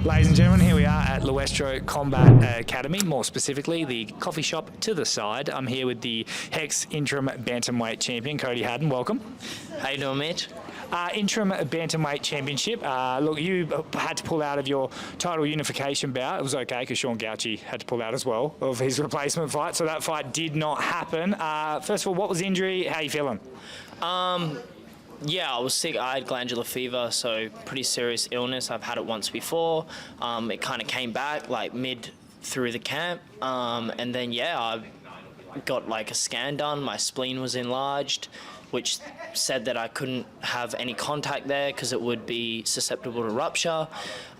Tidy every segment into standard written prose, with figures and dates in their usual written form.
Ladies and gentlemen, here we are at Luestro Combat Academy, more specifically the coffee shop to the side. I'm here with the Hex interim bantamweight champion, Cody Haddon. Welcome. How you doing, mate? Interim bantamweight championship. Look, you had to pull out of your title Unificatiom bout. It was okay because Sean Gauci had to pull out as well of his replacement fight, so that fight did not happen. First of all, what was the injury? How are you feeling? Yeah, I was sick. I had glandular fever, so pretty serious illness. I've had it once before. It kind of came back like mid through the camp, and then yeah, I got like a scan done. My spleen was enlarged, which said that I couldn't have any contact there because it would be susceptible to rupture.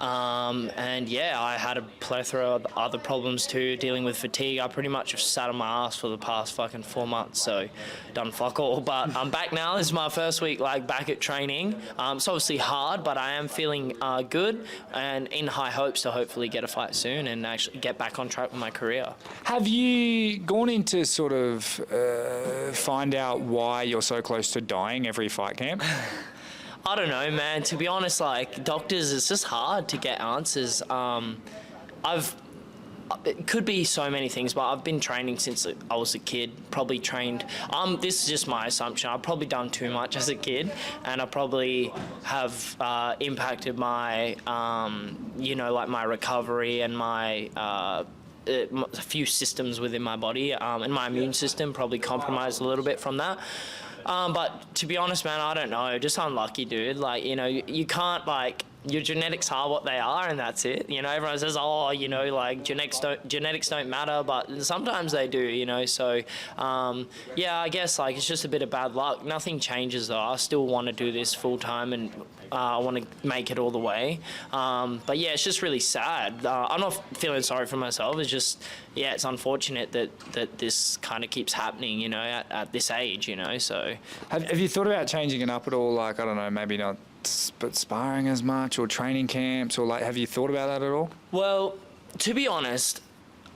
And yeah, I had a plethora of other problems too, dealing with fatigue. I pretty much have sat on my ass for the past fucking 4 months, so done fuck all. But I'm back now. This is my first week like back at training. It's obviously hard, but I am feeling good and in high hopes to hopefully get a fight soon and actually get back on track with my career. Have you gone into sort of find out why you're so close to dying every fight camp? I don't know, man. To be honest, like doctors, it's just hard to get answers. It could be so many things, but I've been training since I was a kid. Probably trained. This is just my assumption. I've probably done too much as a kid, and I probably have impacted my, like my recovery and my. A few systems within my body, and my immune system probably compromised a little bit from that. But to be honest, man, I don't know. Just unlucky, dude. Like, you can't, like, your genetics are what they are, and that's it. Everyone says, oh, like genetics don't matter, but sometimes they do, So, yeah, I guess like it's just a bit of bad luck. Nothing changes though. I still want to do this full time, and I want to make it all the way. But yeah, it's just really sad. I'm not feeling sorry for myself. It's just, yeah, it's unfortunate that this kind of keeps happening, at this age, So, have you thought about changing it up at all? Like, I don't know, maybe not. But sparring as much, or training camps, or like, have you thought about that at all? Well, to be honest,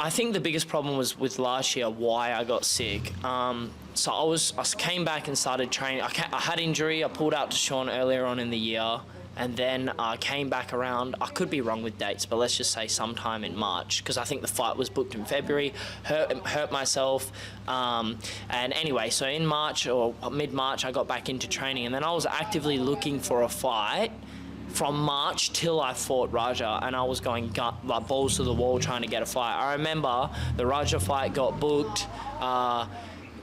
I think the biggest problem was with last year why I got sick. So I came back and started training. I had injury. I pulled out to Sean earlier on in the year, and then I came back around. I could be wrong with dates, but let's just say sometime in March, because I think the fight was booked in February. Hurt myself, and anyway, so in March or mid-March, I got back into training, and then I was actively looking for a fight from March till I fought Raja, and I was going like balls to the wall trying to get a fight. I remember the Raja fight got booked.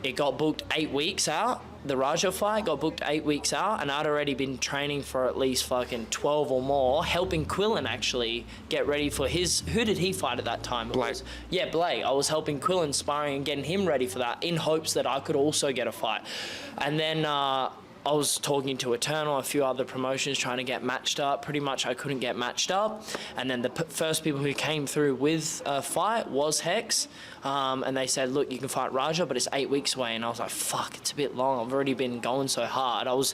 It got booked 8 weeks out. The Raja fight got booked 8 weeks out, and I'd already been training for at least fucking 12 or more, helping Quillen actually get ready for his. Who did he fight at that time? Blake. Yeah, Blake. I was helping Quillen, sparring and getting him ready for that in hopes that I could also get a fight. And then I was talking to Eternal, a few other promotions trying to get matched up. Pretty much I couldn't get matched up. And then the first people who came through with a fight was Hex. And they said, look, you can fight Raja, but it's 8 weeks away. And I was like, fuck, it's a bit long. I've already been going so hard. I was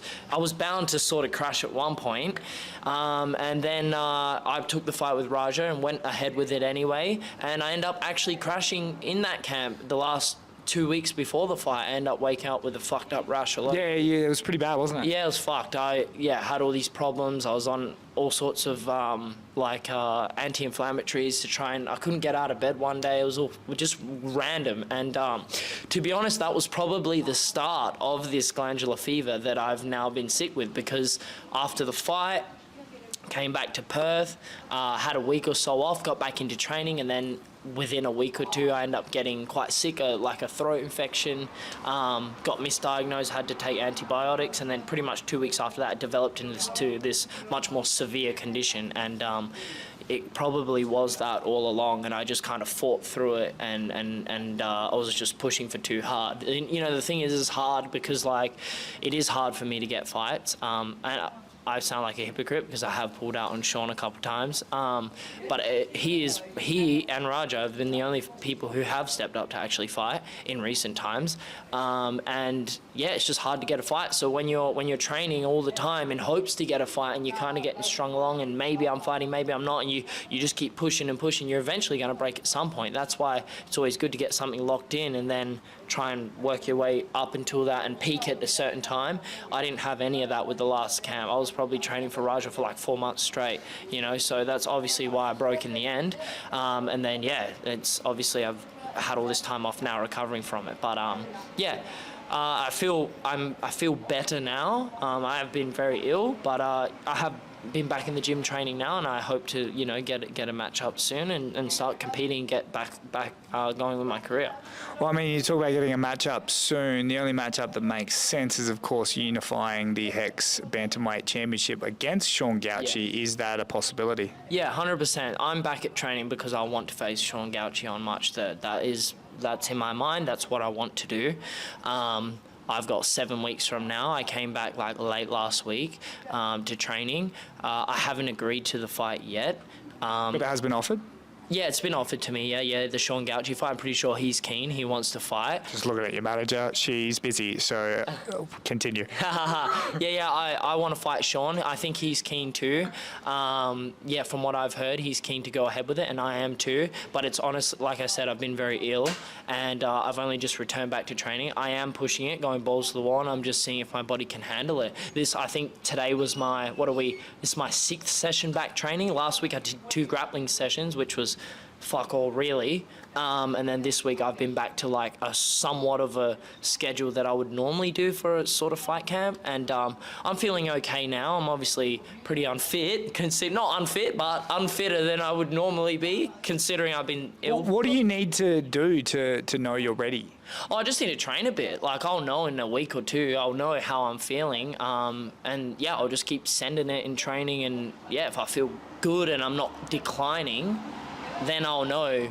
bound to sort of crash at one point. And then I took the fight with Raja and went ahead with it anyway. And I ended up actually crashing in that camp the last 2 weeks before the fight. I ended up waking up with a fucked up rash. Yeah, it was pretty bad, wasn't it? Yeah, it was fucked. I had all these problems. I was on all sorts of anti-inflammatories to try, and I couldn't get out of bed one day. It was all just random. And to be honest, that was probably the start of this glandular fever that I've now been sick with, because after the fight, came back to Perth, had a week or so off, got back into training, and then within a week or two I ended up getting quite sick, like a throat infection, got misdiagnosed, had to take antibiotics, and then pretty much 2 weeks after that it developed into this much more severe condition. And it probably was that all along, and I just kind of fought through it, and I was just pushing for too hard. And, the thing is, it's hard because like it is hard for me to get fights, and I sound like a hypocrite because I have pulled out on Sean a couple of times, but he and Raja have been the only people who have stepped up to actually fight in recent times, and yeah, it's just hard to get a fight. So when you're training all the time in hopes to get a fight, and you're kind of getting strung along, and maybe I'm fighting, maybe I'm not, and you just keep pushing and pushing, you're eventually going to break at some point. That's why it's always good to get something locked in and then try and work your way up until that and peak at a certain time. I didn't have any of that with the last camp. I was was probably training for Raja for like 4 months straight, you know, so that's obviously why I broke in the end. And then, yeah, it's obviously I've had all this time off now recovering from it. But, I feel better now. I have been very ill, but I have been back in the gym training now, and I hope to, you know, get a match up soon and start competing and get back going with my career. Well, I mean, you talk about getting a match up soon. The only match up that makes sense is, of course, unifying the Hex Bantamweight Championship against Sean Gauci. Yeah. Is that a possibility? Yeah, 100%. I'm back at training because I want to face Sean Gauci on March 3rd. That's in my mind. That's what I want to do. I've got 7 weeks from now. I came back like late last week to training. I haven't agreed to the fight yet. But it has been offered? Yeah, it's been offered to me. Yeah, the Sean Gauci fight. I'm pretty sure he's keen. He wants to fight. Just looking at your manager, she's busy, so continue. I want to fight Sean. I think he's keen too. From what I've heard, he's keen to go ahead with it, and I am too. But it's honest, like I said, I've been very ill, and I've only just returned back to training. I am pushing it, going balls to the wall, and I'm just seeing if my body can handle it. I think today was my 6th session back training. Last week I did 2 grappling sessions, which was fuck all really, and then this week I've been back to like a somewhat of a schedule that I would normally do for a sort of fight camp, and I'm feeling okay now. I'm obviously pretty unfit, not unfit, but unfitter than I would normally be, considering I've been ill. What do you need to do to know you're ready? I just need to train a bit. Like, I'll know in a week or 2, I'll know how I'm feeling, and yeah, I'll just keep sending it in training, and yeah, if I feel good and I'm not declining, then I'll know,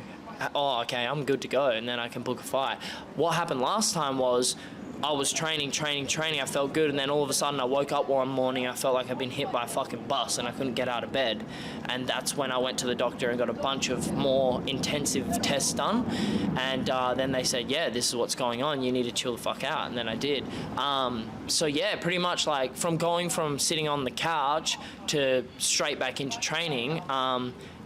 oh, okay, I'm good to go, and then I can book a fight. What happened last time was I was training, I felt good, and then all of a sudden I woke up one morning, I felt like I'd been hit by a fucking bus and I couldn't get out of bed. And that's when I went to the doctor and got a bunch of more intensive tests done. And then they said, yeah, this is what's going on, you need to chill the fuck out. And then I did. So yeah, pretty much like going from sitting on the couch to straight back into training,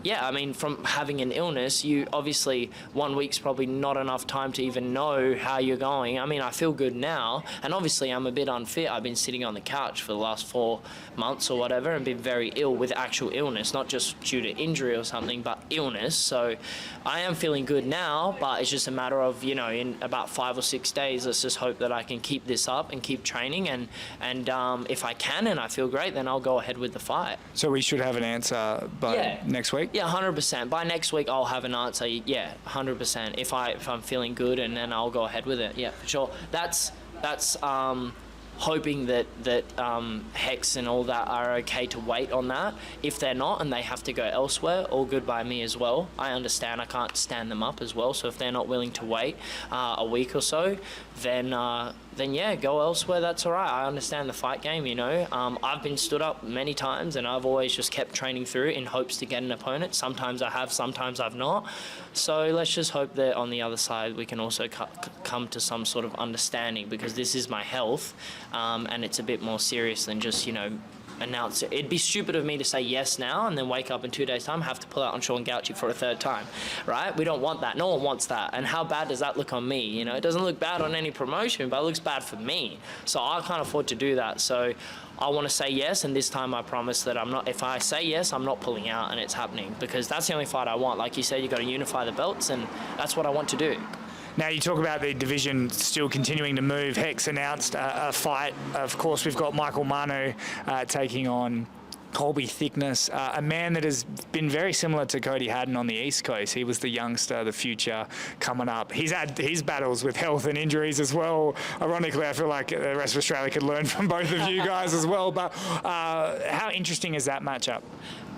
yeah, I mean, from having an illness, you obviously 1 week's probably not enough time to even know how you're going. I mean, I feel good now, and obviously I'm a bit unfit. I've been sitting on the couch for the last 4 months or whatever and been very ill with actual illness, not just due to injury or something, but illness. So I am feeling good now, but it's just a matter of, you know, in about 5 or 6 days, let's just hope that I can keep this up and keep training, and if I can and I feel great, then I'll go ahead with the fight. So we should have an answer by next week? Yeah, 100%. By next week, I'll have an answer. Yeah, 100%. If I'm feeling good, and then I'll go ahead with it. Yeah, for sure. That's hoping that Hex and all that are okay to wait on that. If they're not and they have to go elsewhere, all good by me as well. I understand. I can't stand them up as well. So if they're not willing to wait a week or so, then yeah, go elsewhere. That's all right. I understand the fight game, you know. I've been stood up many times, and I've always just kept training through in hopes to get an opponent. Sometimes I have, sometimes I've not. So let's just hope that on the other side we can also come to some sort of understanding, because this is my health, and it's a bit more serious than just, you know, announce it. It'd be stupid of me to say yes now and then wake up in 2 days' time, have to pull out on Sean Gauci for a 3rd time, right? We don't want that. No one wants that. And how bad does that look on me? You know, it doesn't look bad on any promotion, but it looks bad for me. So I can't afford to do that. So I want to say yes, and this time I promise that I'm not. If I say yes, I'm not pulling out, and it's happening, because that's the only fight I want. Like you said, you got to unify the belts, and that's what I want to do. Now, you talk about the division still continuing to move. Hex announced a fight. Of course, we've got Michael Mannu taking on Colby Thicknesse, a man that has been very similar to Cody Haddon on the East Coast. He was the youngster, the future coming up. He's had his battles with health and injuries as well. Ironically, I feel like the rest of Australia could learn from both of you guys as well. But how interesting is that matchup?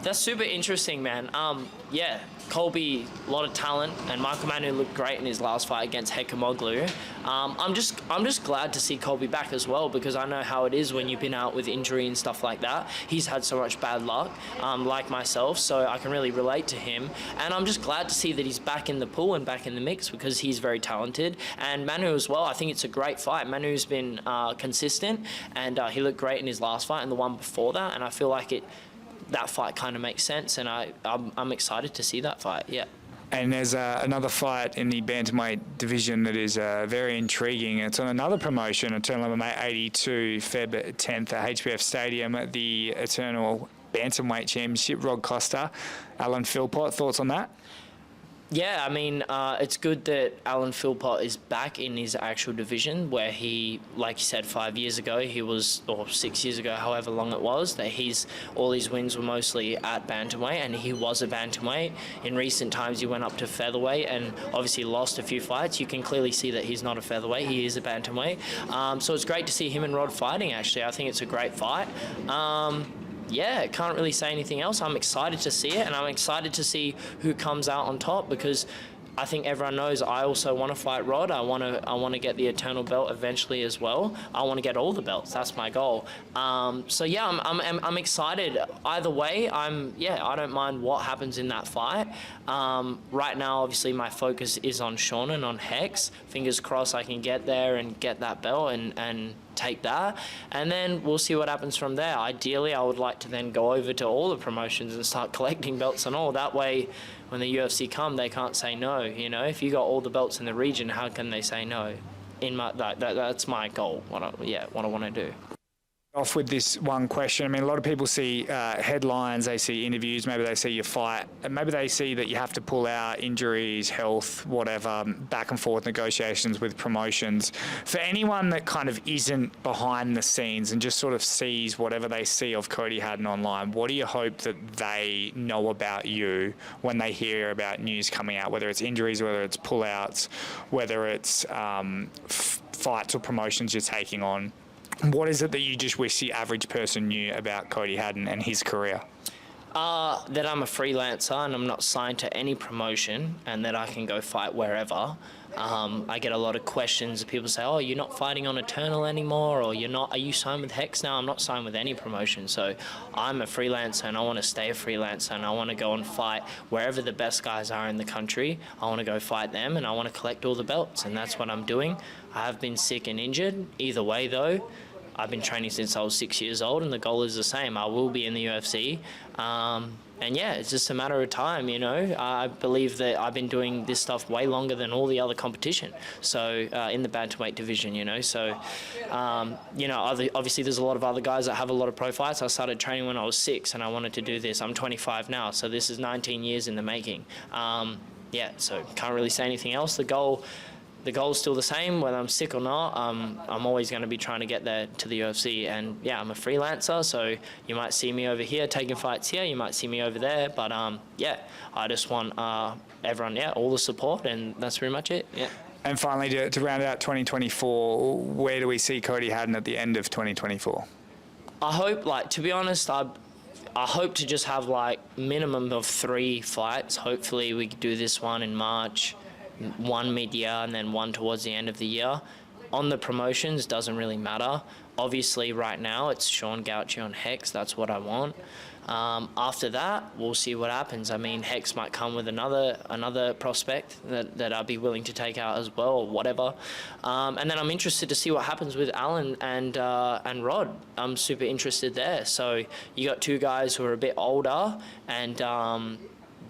That's super interesting, man. Yeah, Colby, a lot of talent, and Michael Mannu looked great in his last fight against Hekamoglu. I'm just glad to see Colby back as well, because I know how it is when you've been out with injury and stuff like that. He's had so much bad luck, like myself, so I can really relate to him. And I'm just glad to see that he's back in the pool and back in the mix, because he's very talented. And Mannu as well, I think it's a great fight. Mannu's been consistent, and he looked great in his last fight and the one before that, and I feel like that fight kind of makes sense, and I'm excited to see that fight, yeah. And there's another fight in the bantamweight division that is very intriguing. It's on another promotion, Eternal MMA 82, Feb 10th at HBF Stadium at the Eternal Bantamweight Championship. Rod Costa, Alan Philpott, thoughts on that? Yeah, I mean, it's good that Alan Philpott is back in his actual division where he, like you said, 5 years ago, he was, or 6 years ago, however long it was, that all his wins were mostly at bantamweight, and he was a bantamweight. In recent times, he went up to featherweight and obviously lost a few fights. You can clearly see that he's not a featherweight, he is a bantamweight. So it's great to see him and Rod fighting, actually. I think it's a great fight. Yeah, can't really say anything else. I'm excited to see it, and I'm excited to see who comes out on top, because I think everyone knows I also want to fight Rod. I want to get the Eternal belt eventually as well. I want to get all the belts. That's my goal. So yeah, I'm excited. Either way, I don't mind what happens in that fight. Right now, obviously, my focus is on Sean and on Hex. Fingers crossed I can get there and get that belt and take that, and then we'll see what happens from there. Ideally, I would like to then go over to all the promotions and start collecting belts and all. That way, when the UFC come, they can't say no. You know, if you got all the belts in the region, how can they say no? That's my goal. What I want to do. Off with this one question. I mean, a lot of people see headlines, they see interviews, maybe they see your fight, and maybe they see that you have to pull out injuries, health, whatever, back and forth negotiations with promotions. For anyone that kind of isn't behind the scenes and just sort of sees whatever they see of Cody Haddon online, what do you hope that they know about you when they hear about news coming out, whether it's injuries, whether it's pullouts, whether it's fights or promotions you're taking on? What is it that you just wish the average person knew about Cody Haddon and his career? That I'm a freelancer and I'm not signed to any promotion, and that I can go fight wherever. I get a lot of questions. People say, oh, you're not fighting on Eternal anymore, or are you signed with Hex now? I'm not signed with any promotion. So I'm a freelancer and I want to stay a freelancer, and I want to go and fight wherever the best guys are in the country. I want to go fight them, and I want to collect all the belts, and that's what I'm doing. I have been sick and injured. Either way, though, I've been training since I was 6 years old, and the goal is the same. I will be in the UFC. And yeah, it's just a matter of time, you know. I believe that I've been doing this stuff way longer than all the other competition. So in the bantamweight division, you know. So, you know, obviously there's a lot of other guys that have a lot of pro fights. I started training when I was 6, and I wanted to do this. I'm 25 now, so this is 19 years in the making. Yeah, so can't really say anything else. The goal is still the same, whether I'm sick or not. I'm always going to be trying to get there to the UFC, and yeah, I'm a freelancer, so you might see me over here taking fights here, you might see me over there, but yeah, I just want everyone, all the support, and that's pretty much it. Yeah. And finally, to round out 2024, where do we see Cody Haddon at the end of 2024? I hope, to be honest, I hope to just have minimum of 3 fights. Hopefully we could do this one in March, one mid-year, and then one towards the end of the year. On the promotions, doesn't really matter. Obviously, right now, it's Sean Gauci on Hex. That's what I want. After that, we'll see what happens. I mean, Hex might come with another prospect that I'd be willing to take out as well, or whatever. And then I'm interested to see what happens with Alan and Rod. I'm super interested there. So you got 2 guys who are a bit older and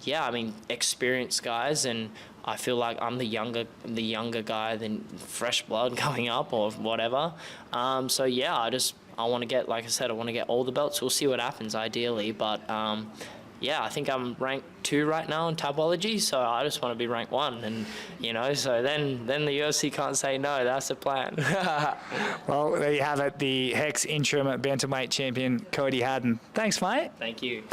yeah, I mean, experienced guys, and I feel like I'm the younger guy, than fresh blood coming up or whatever. So yeah, I want to get, like I said, I want to get all the belts. We'll see what happens ideally, but yeah, I think I'm ranked 2 right now in Tabology, so I just want to be ranked 1, and you know, so then the UFC can't say no. That's the plan. Well, there you have it, the Hex interim bantamweight champion Cody Haddon. Thanks, mate. Thank you.